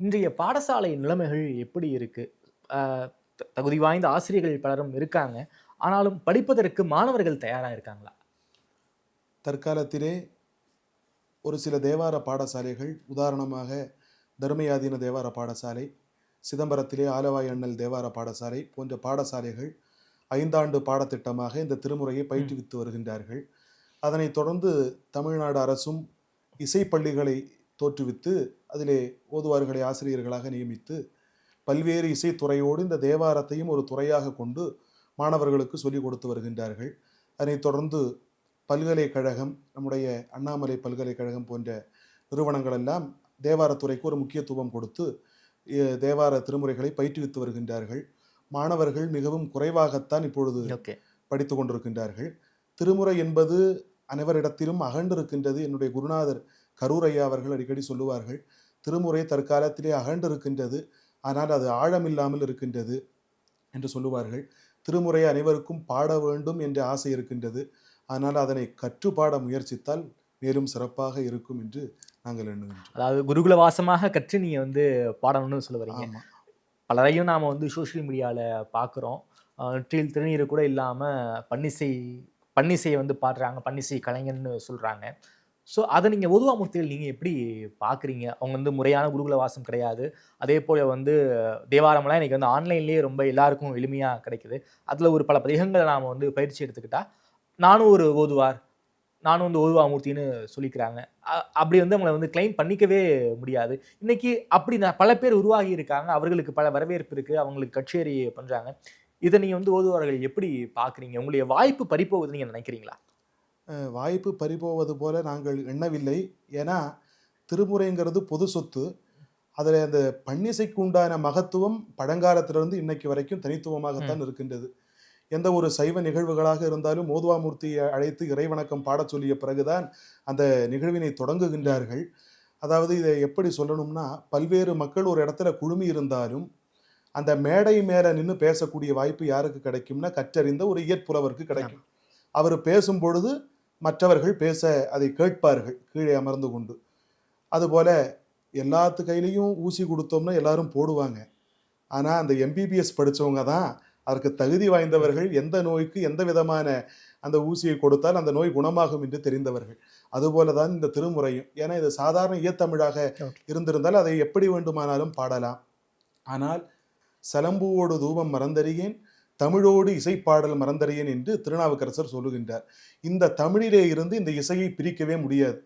இன்றைய பாடசாலை நிலைமைகள் எப்படி இருக்கு? அ தகுதி வாய்ந்த ஆசிரியர்கள் பலரும் இருக்காங்க. ஆனாலும் படிப்பதற்கு மாணவர்கள் தயாரா இருக்காங்களா? தற்காலத்திலே ஒரு சில தேவார பாடசாலைகள், உதாரணமாக தர்மயாதீன தேவார பாடசாலை, சிதம்பரத்திலே ஆலவாய் அண்ணல் தேவார பாடசாலை போன்ற பாடசாலைகள் 5 ஆண்டு பாடத்திட்டமாக இந்த திருமுறையை ம். பயிற்றுவித்து வருகின்றார்கள். அதனைத் தொடர்ந்து தமிழ்நாடு அரசும் இசைப்பள்ளிகளை தோற்றுவித்து, அதிலே ஓதுவார்களை ஆசிரியர்களாக நியமித்து, பல்வேறு இசைத்துறையோடு இந்த தேவாரத்தையும் ஒரு துறையாக கொண்டு மாணவர்களுக்கு சொல்லிக் கொடுத்து வருகின்றார்கள். அதனைத் தொடர்ந்து பல்கலைக்கழகம், நம்முடைய அண்ணாமலை பல்கலைக்கழகம் போன்ற நிறுவனங்கள் எல்லாம் தேவாரத்துறைக்கு ஒரு முக்கியத்துவம் கொடுத்து தேவார திருமுறைகளை பயிற்றுவித்து வருகின்றார்கள். மாணவர்கள் மிகவும் குறைவாகத்தான் இப்பொழுது ஓகே. படித்து கொண்டிருக்கின்றார்கள். திருமுறை என்பது அனைவரிடத்திலும் அகண்டிருக்கின்றது. என்னுடைய குருநாதர் கரூர் ஐயா அவர்கள் அடிக்கடி சொல்லுவார்கள், திருமுறை தற்காலத்திலே அகண்டிருக்கின்றது, ஆனால் அது ஆழமில்லாமல் இருக்கின்றது என்று சொல்லுவார்கள். திருமுறை அனைவருக்கும் பாட வேண்டும் என்ற ஆசை இருக்கின்றது, ஆனால் அதனை கற்றுப்பாட முயற்சித்தால் மேலும் சிறப்பாக இருக்கும் என்று நாங்கள் எண்ணுகின்றோம். அதாவது குருகுல வாசமாக கற்று நீங்க பாடணும்னு சொல்ல வர்றீங்க. ஆமா. பலரையும் நாம சோசியல் மீடியால பார்க்குறோம். நெற்றியில் திருநீறு கூட இல்லாம பன்னிசை பன்னிசைய பாடுறாங்க. பன்னிசை கலைஞர்ன்னு சொல்றாங்க. அத நீங்க ஓதுவாமூர்த்திகள் நீங்க எப்படி பார்க்குறீங்க? அவங்க முறையான குருகுல வாசம் கிடையாது. அதேபோல தேவாரம்லாம் இன்னைக்கு ஆன்லைன்லேயே ரொம்ப எல்லாருக்கும் எளிமையா கிடைக்குது. அதுல ஒரு பல பதிகங்கள நாம பயிற்சி எடுத்துக்கிட்டா, நானும் ஒரு ஓதுவார், நானும் ஓதுவாமூர்த்தின்னு சொல்லிக்கிறாங்க. அப்படி அவங்கள கிளைம் பண்ணிக்கவே முடியாது. இன்னைக்கு அப்படி பல பேர் உருவாகி இருக்காங்க. அவர்களுக்கு பல வரவேற்பு இருக்கு. அவங்களுக்கு கச்சேரி பண்றாங்க. இத நீங்க ஓதுவார்கள் எப்படி பார்க்குறீங்க? உங்களுடைய வாய்ப்பு பறிபோகுதுன்னு நீங்க நினைக்கிறீங்களா? வாய்ப்பு பறிபோவது போல நாங்கள் எண்ணவில்லை. ஏன்னா, திருமுறைங்கிறது பொது சொத்து. அதில் அந்த பன்னிசைக்கு உண்டான மகத்துவம் பழங்காலத்திலிருந்து இன்னைக்கு வரைக்கும் தனித்துவமாகத்தான் ம். இருக்கின்றது. எந்த ஒரு சைவ நிகழ்வுகளாக இருந்தாலும் ஓதுவாமூர்த்தியை அழைத்து இறைவணக்கம் பாடச் சொல்லிய பிறகுதான் அந்த நிகழ்வினை ம். தொடங்குகின்றார்கள். அதாவது இதை எப்படி சொல்லணும்னா, பல்வேறு மக்கள் ஒரு இடத்துல குழுமி இருந்தாலும், அந்த மேடை மேல நின்னு பேசக்கூடிய வாய்ப்பு யாருக்கு கிடைக்கும்னா, கற்றறிந்த ஒரு இயற்புலவருக்கு ஆமா. கிடைக்கும். அவர் பேசும் பொழுது மற்றவர்கள் பேச அதை கேட்பார்கள், கீழே அமர்ந்து கொண்டு. அதுபோல எல்லாத்து கையிலயும் ஊசி குடுத்தோம்னா எல்லாரும் போடுவாங்க. ஆனா, அந்த எம்பிபிஎஸ் படிச்சவங்க தான் அதற்கு தகுதி வாய்ந்தவர்கள். எந்த நோய்க்கு எந்த விதமான அந்த ஊசியை கொடுத்தால் அந்த நோய் குணமாகும் என்று தெரிந்தவர்கள். அதுபோல தான் இந்த திருமுறையும். ஏன்னா, இது சாதாரண இயத்தமிழாக ஓகே. இருந்திருந்தால் அதை எப்படி வேண்டுமானாலும் பாடலாம். ஆனால், "சலம்பூவோடு தூபம் மறந்தறியேன், தமிழோடு இசைப்பாடல் மறந்தறியேன்" என்று திருநாவுக்கரசர் சொல்லுகின்றார். இந்த தமிழிலே இருந்து இந்த இசையை பிரிக்கவே முடியாது.